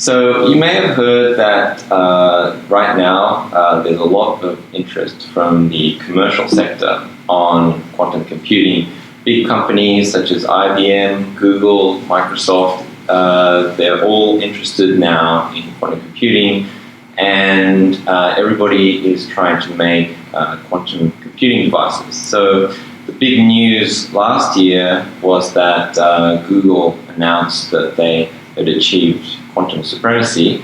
So you may have heard that right now there's a lot of interest from the commercial sector on quantum computing. Big companies such as IBM, Google, Microsoft, they're all interested now in quantum computing, and everybody is trying to make quantum computing devices. So the big news last year was that Google announced that they had achieved quantum supremacy.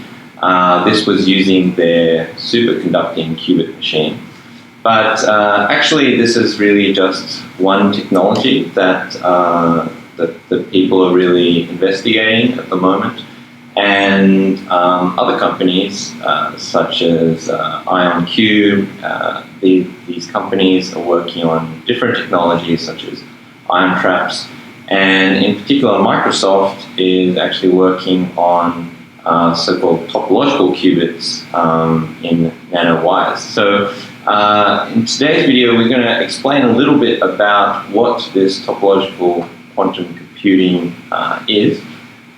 This was using their superconducting qubit machine. But actually, this is really just one technology that that people are really investigating at the moment. And other companies, such as IonQ, these companies are working on different technologies, such as ion traps. And in particular, Microsoft is actually working on so-called topological qubits in nanowires. So in today's video, we're going to explain a little bit about what this topological quantum computing is,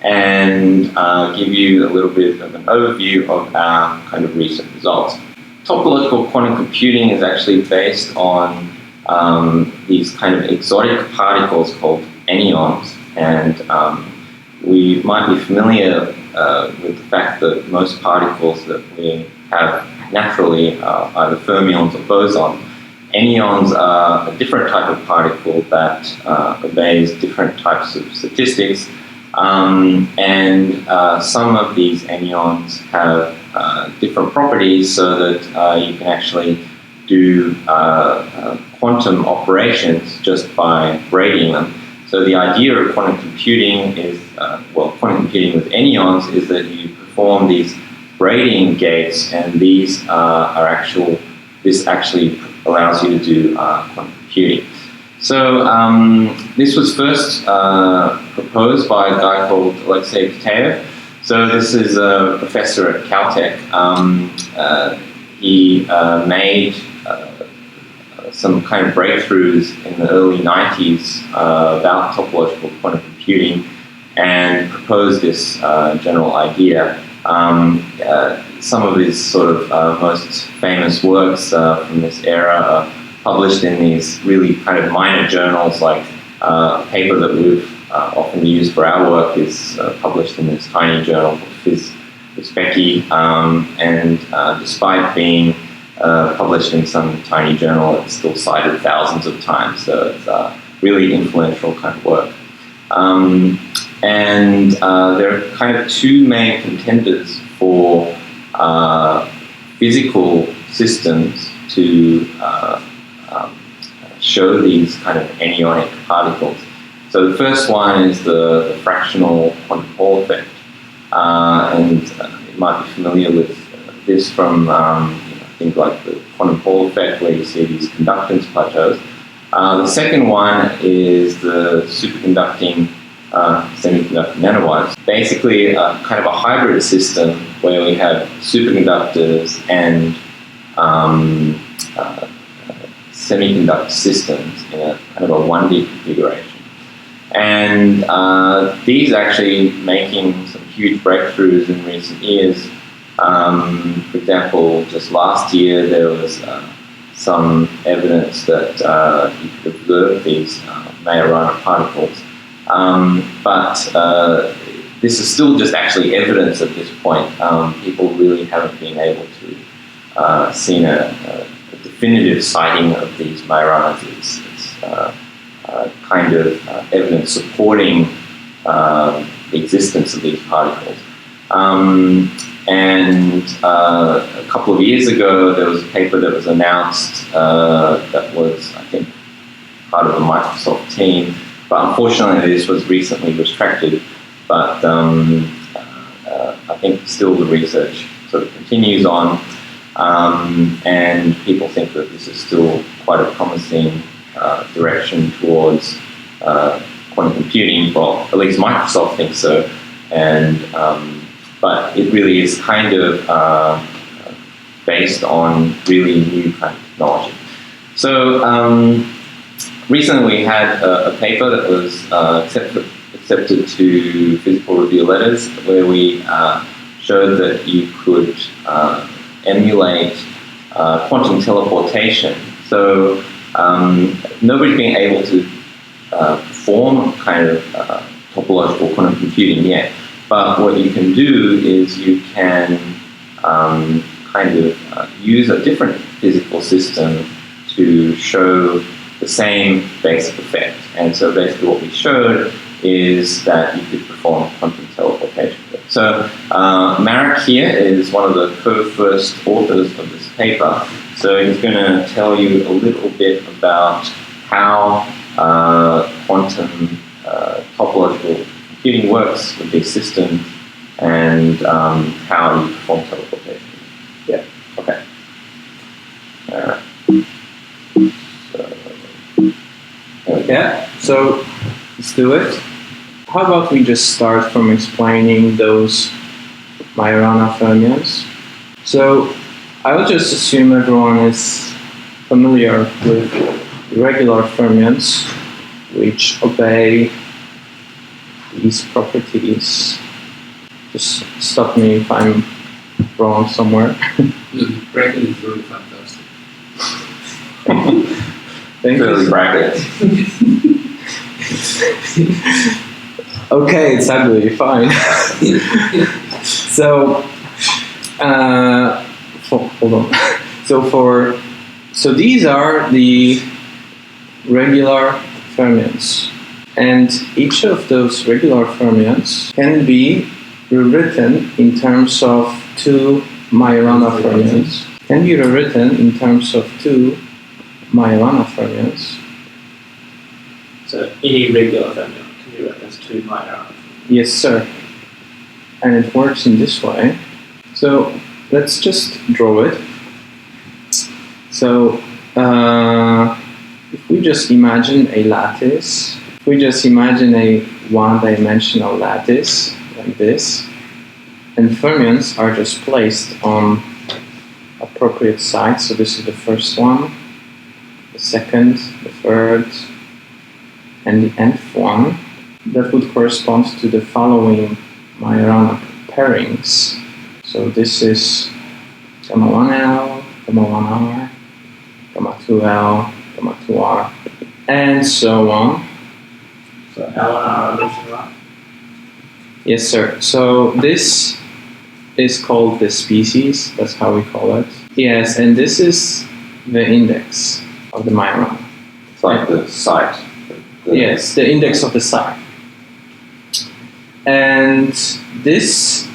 and give you a little bit of an overview of our kind of recent results. Topological quantum computing is actually based on these kind of exotic particles called anyons, and we might be familiar with the fact that most particles that we have naturally are either fermions or bosons. Anyons are a different type of particle that obeys different types of statistics, and some of these anyons have different properties so that you can actually do quantum operations just by braiding them. So the idea of quantum computing is, quantum computing with anyons is that you perform these braiding gates, and this actually allows you to do quantum computing. So this was first proposed by a guy called Alexei Kitaev. So this is a professor at Caltech. He made some kind of breakthroughs in the early 90s about topological quantum computing, and proposed this general idea. Some of his sort of most famous works from this era are published in these really kind of minor journals, like a paper that we've often used for our work is published in this tiny journal called Phys-Speccy, and despite being published in some tiny journal, it's still cited thousands of times, so it's really influential kind of work. And there are kind of two main contenders for physical systems to show these kind of anyonic particles. So the first one is the fractional quantum Hall effect, and you might be familiar with this from things like the quantum Hall effect, where you see these conductance plateaus. The second one is the superconducting semiconductor nanowires. Basically, kind of a hybrid system where we have superconductors and semiconductor systems in a kind of a 1D configuration. And these are actually making some huge breakthroughs in recent years. For example, just last year there was some evidence that you could observe these Majoranas particles. But this is still just actually evidence at this point. People really haven't been able to see a definitive sighting of these Majoranas. It's kind of evidence supporting the existence of these particles. And a couple of years ago, there was a paper that was announced that was, I think, part of the Microsoft team. But unfortunately, this was recently retracted. But I think still the research sort of continues on, and people think that this is still quite a promising direction towards quantum computing. Well, at least Microsoft thinks so, and but it really is kind of based on really new kind of technology. So recently we had a paper that was accepted to physical review letters, where we showed that you could emulate quantum teleportation. So nobody's been able to perform kind of topological quantum computing yet. But what you can do is you can kind of use a different physical system to show the same basic effect. And so basically what we showed is that you could perform quantum teleportation. So Marek here is one of the first authors of this paper. So he's going to tell you a little bit about how quantum topological computing works with these systems and how you perform teleportation. Yeah, okay. All right. So let's do it. How about we just start from explaining those Majorana fermions? So I will just assume everyone is familiar with regular fermions, which obey these properties. Just stop me if I'm wrong somewhere. The bracket is really fantastic. Thank Clearly you. brackets. Okay, it's ugly, fine. So, hold on. So these are the regular fermions. And each of those regular fermions can be rewritten in terms of two Majorana fermions. Can be rewritten in terms of two Majorana fermions. So any regular fermion can be written as two Majorana. Yes, sir. And it works in this way. So let's just draw it. So if we just imagine a lattice, if we just imagine a one-dimensional lattice like this, and fermions are just placed on appropriate sites. So this is the first one, the second, the third, and the nth one. That would correspond to the following Majorana pairings. So this is gamma 1L, gamma 1R, gamma 2L, gamma 2R, and so on. So L and R are mentioned, right? Yes, sir. So this is called the species, that's how we call it. Yes, and this is the index of the Majorana. It's like the site. Yes, the index of the site. And this,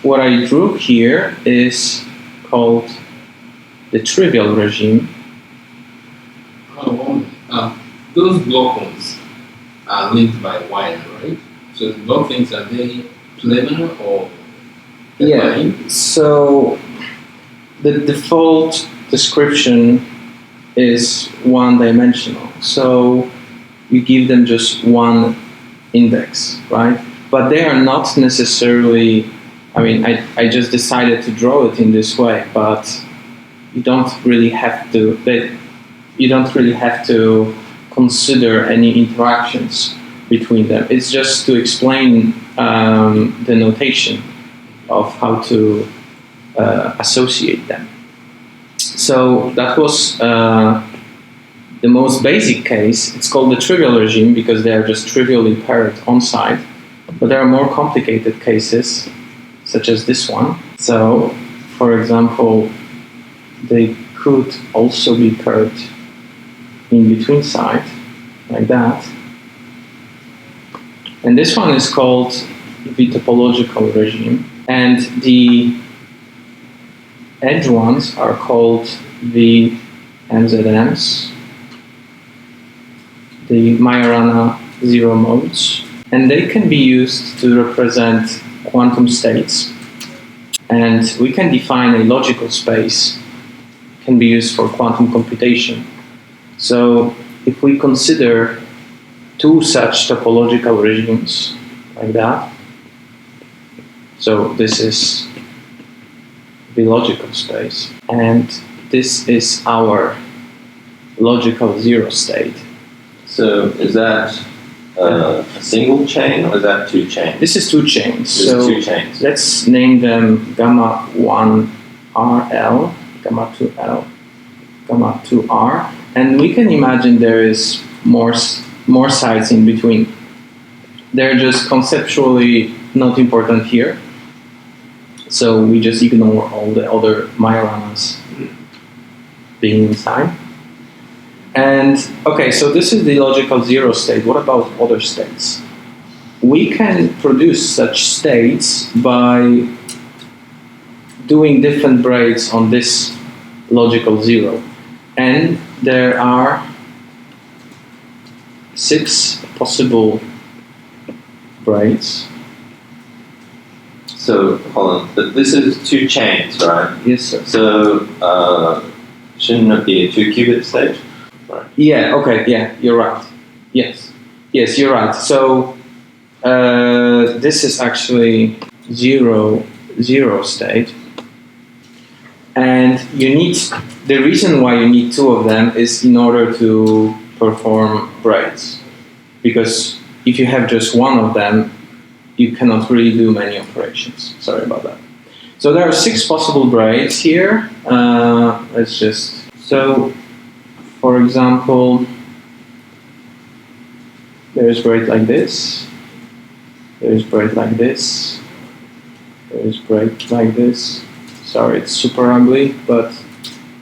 what I drew here, is called the trivial regime. Those block holes are linked by wire, right? So the block things, are they planar or Yeah, so the default description is one-dimensional. So you give them just one index, right? But they are not necessarily, I just decided to draw it in this way, but you don't really have to, consider any interactions between them. It's just to explain the notation of how to associate them. So that was the most basic case. It's called the trivial regime because they are just trivially paired on site. But there are more complicated cases, such as this one. So, for example, they could also be paired in between site, like that. And this one is called the topological regime. And the edge ones are called the MZMs, the Majorana zero modes. And they can be used to represent quantum states. And we can define a logical space, can be used for quantum computation. So if we consider two such topological regimes like that, so this is the logical space, and this is our logical zero state. So is that a single chain, or is that two chains? This is two chains. There's So two chains. let's name them gamma 1 RL, gamma 2L, gamma 2R, and we can imagine there is more sides in between. They're just conceptually not important here, so we just ignore all the other Majoranas being inside. And okay, so this is the logical zero state. What about other states? We can produce such states by doing different braids on this logical zero. And there are 6 possible braids. So, hold on, but this is two chains, right? Yes, sir. So, shouldn't it be a 2-qubit state? Right. Yeah, okay, yeah, you're right. Yes, you're right. So, this is actually zero state. And the reason why you need 2 of them is in order to perform braids. Because if you have just one of them, you cannot really do many operations. Sorry about that. So there are 6 possible braids here. So, for example, there is braid like this. There is braid like this. There is braid like this. Sorry, it's super ugly, but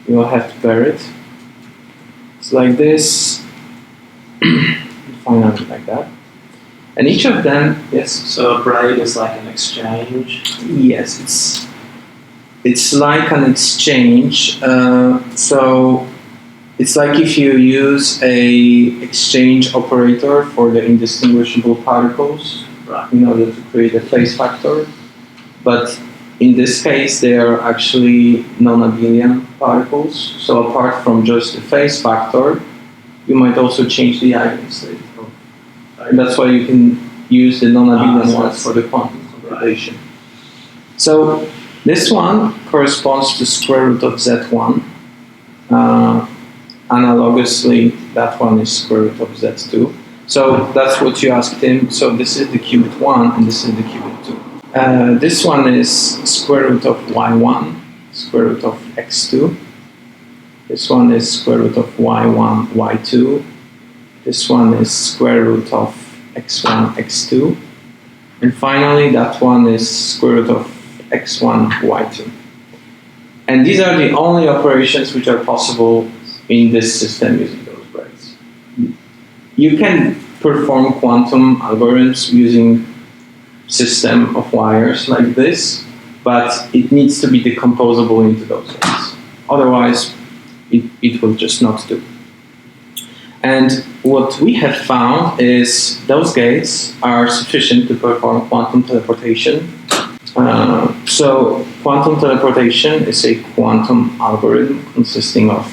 you will have to bear it. It's like this. Finally, like that. And each of them, yes. So a braid is like an exchange. Yes, it's like an exchange. So it's like if you use a exchange operator for the indistinguishable particles, Right. in order to create a phase factor. But in this case, they are actually non-abelian particles. So apart from just the phase factor, you might also change the eigenstate. And that's why you can use the non-abelian ones for the quantum computation. So this one corresponds to square root of Z1. Analogously, that one is square root of Z2. So that's what you asked him. So this is the qubit 1 and this is the qubit 2. This one is square root of Y1, square root of X2. This one is square root of Y1, Y2. This one is square root of X1, X2. And finally, that one is square root of X1, Y2. And these are the only operations which are possible in this system using those braids. You can perform quantum algorithms using system of wires like this, but it needs to be decomposable into those ways. Otherwise, it will just not do. And what we have found is those gates are sufficient to perform quantum teleportation. So quantum teleportation is a quantum algorithm consisting of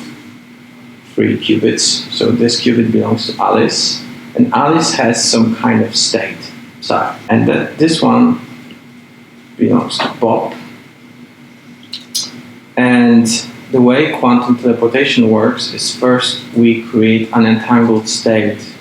3 qubits. So this qubit belongs to Alice, and Alice has some kind of state psi, and this one belongs to Bob. And the way quantum teleportation works is first we create an entangled state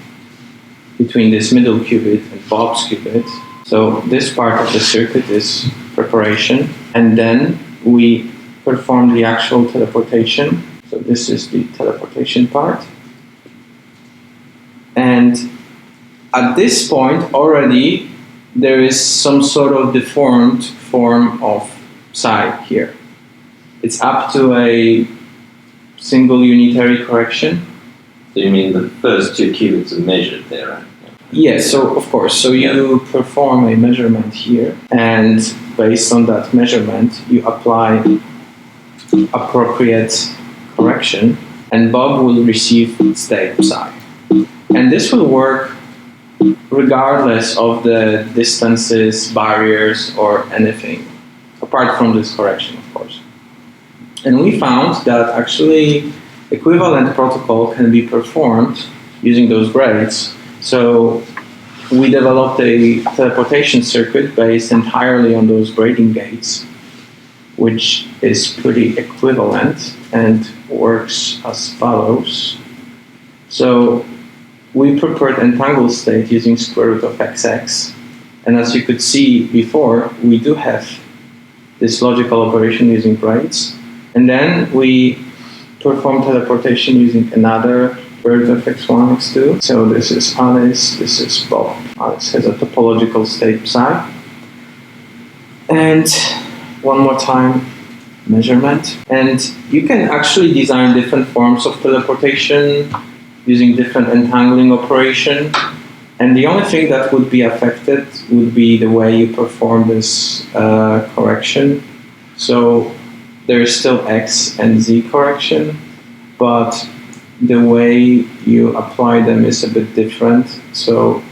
between this middle qubit and Bob's qubit. So this part of the circuit is preparation, and then we perform the actual teleportation. So this is the teleportation part. And at this point already there is some sort of deformed form of psi here. It's up to a single unitary correction. So you mean the first 2 qubits are measured there, right? Yes, so of course. So you perform a measurement here, and based on that measurement, you apply appropriate correction, and Bob will receive state psi. And this will work regardless of the distances, barriers, or anything, apart from this correction, of course. And we found that actually equivalent protocol can be performed using those braids. So we developed a teleportation circuit based entirely on those braiding gates, which is pretty equivalent and works as follows. So we prepared entangled state using square root of xx. And as you could see before, we do have this logical operation using braids. And then we perform teleportation using another square root of x1, x2. So this is Alice, this is Bob. Alice has a topological state psi. And one more time, measurement. And you can actually design different forms of teleportation using different entangling operation. And the only thing that would be affected would be the way you perform this correction. So there is still x and z correction, but the way you apply them is a bit different. So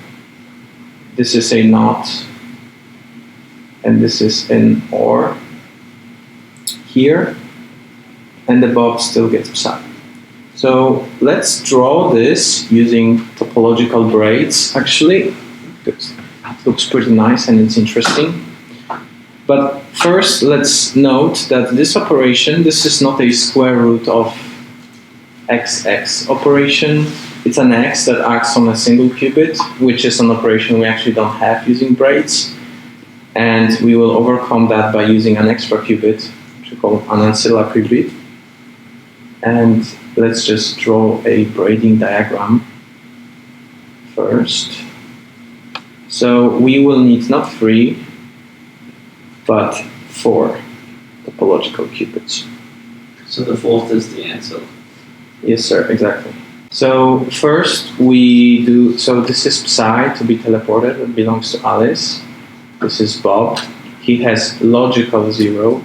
this is a not, and this is an or here, and the bob still gets psi. So let's draw this using topological braids. Actually, it looks pretty nice and it's interesting. But first, let's note that this operation, this is not a square root of xx operation. It's an x that acts on a single qubit, which is an operation we actually don't have using braids. And we will overcome that by using an extra qubit, which we call an ancillary bit. And let's just draw a braiding diagram first. So we will need not 3, but 4 topological qubits. So the fourth is the answer. Yes, sir, exactly. So first we do, so this is psi to be teleported, it belongs to Alice. This is Bob. He has logical 0.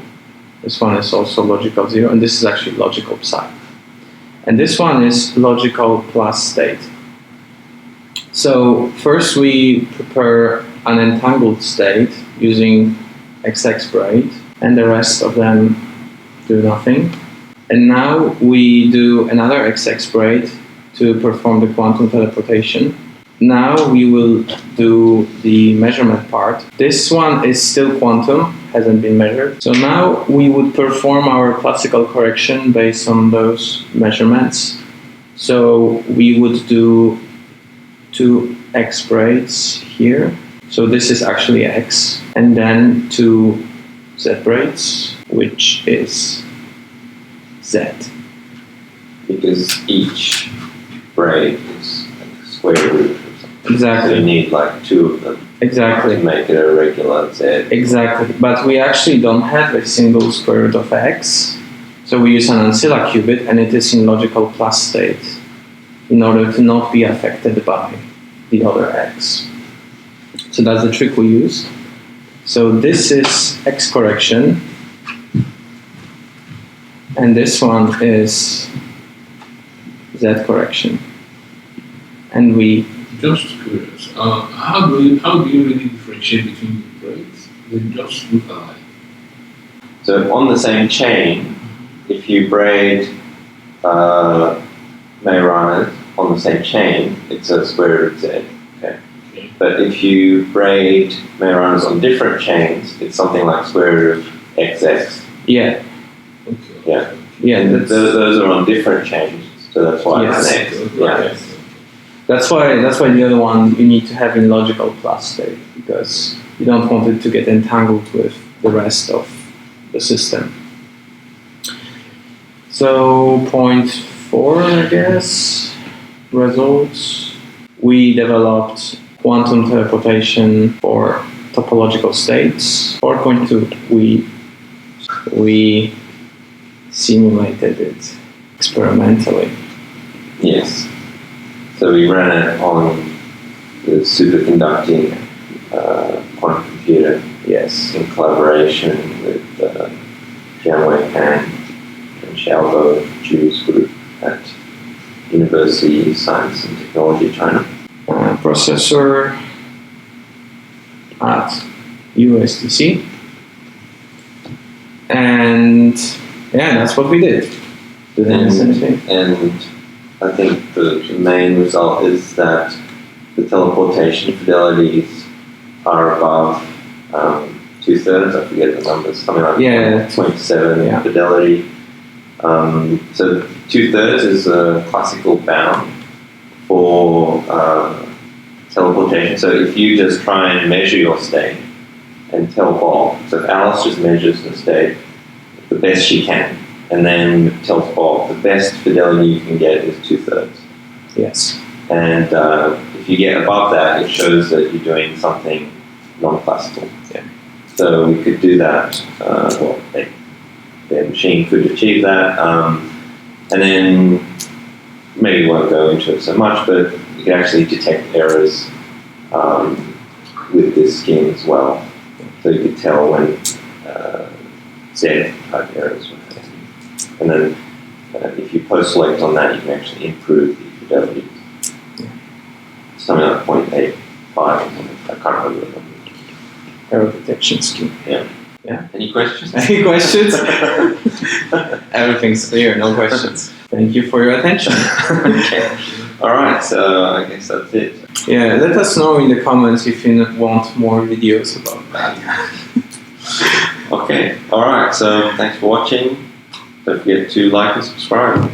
This one is also logical 0, and this is actually logical psi. And this one is logical plus state. So first we prepare an entangled state using XX braid, and the rest of them do nothing. And now we do another XX braid to perform the quantum teleportation. Now we will do the measurement part. This one is still quantum, hasn't been measured. So now we would perform our classical correction based on those measurements. So we would do 2 X braids here. So this is actually X. And then 2 Z braids, which is Z. Because each braid is like square root. Exactly. So you need like 2 of them. Exactly. To make it a regular Z. Exactly. But we actually don't have a single square root of x. So we use an ancilla qubit, and it is in logical plus state in order to not be affected by the other x. So that's the trick we use. So this is x correction, and this one is z correction. And we Just curious, how do you really differentiate between the braids? They just look alike. So on the same chain, if you braid Majoranas on the same chain, it's a square root Z. Okay. But if you braid Majoranas on different chains, it's something like square root of XX. yeah, Okay. Yeah. yeah. And those are on different chains, so that's why Yes. it's an X. Yeah. That's why the other one you need to have in logical plus state, because you don't want it to get entangled with the rest of the system. So point 4, I guess, results. We developed quantum teleportation for topological states. 4.2, we simulated it experimentally. Yes. So we ran it on the superconducting quantum computer. Yes. In collaboration with Jianwei Pan and Xiaobo Ju's group at University of Science and Technology, China. Processor at USDC. And yeah, that's what we did. Did I miss anything? And I think the main result is that the teleportation fidelities are above 2/3, I forget the numbers, something like 0.7 fidelity. So 2/3 is a classical bound for teleportation. So if you just try and measure your state and tell Bob, so if Alice just measures the state the best she can, and then tells Bob the best fidelity you can get is 2/3. Yes. And if you get above that, it shows that you're doing something non-classical. Yeah. So we could do that. The machine could achieve that, and then maybe won't go into it so much, but you can actually detect errors with this scheme as well. So you could tell when Z type errors were happening. And then if you post-select on that, you can actually improve the fidelity. Something like 0.85 or something. I can't remember the number. Error detection scheme. Yeah. Yeah. Any questions? Any questions? Everything's clear, no questions. Thank you for your attention. Okay. All right, so I guess that's it. Yeah, let us know in the comments if you want more videos about that. Okay, all right, so thanks for watching. Don't forget to like and subscribe.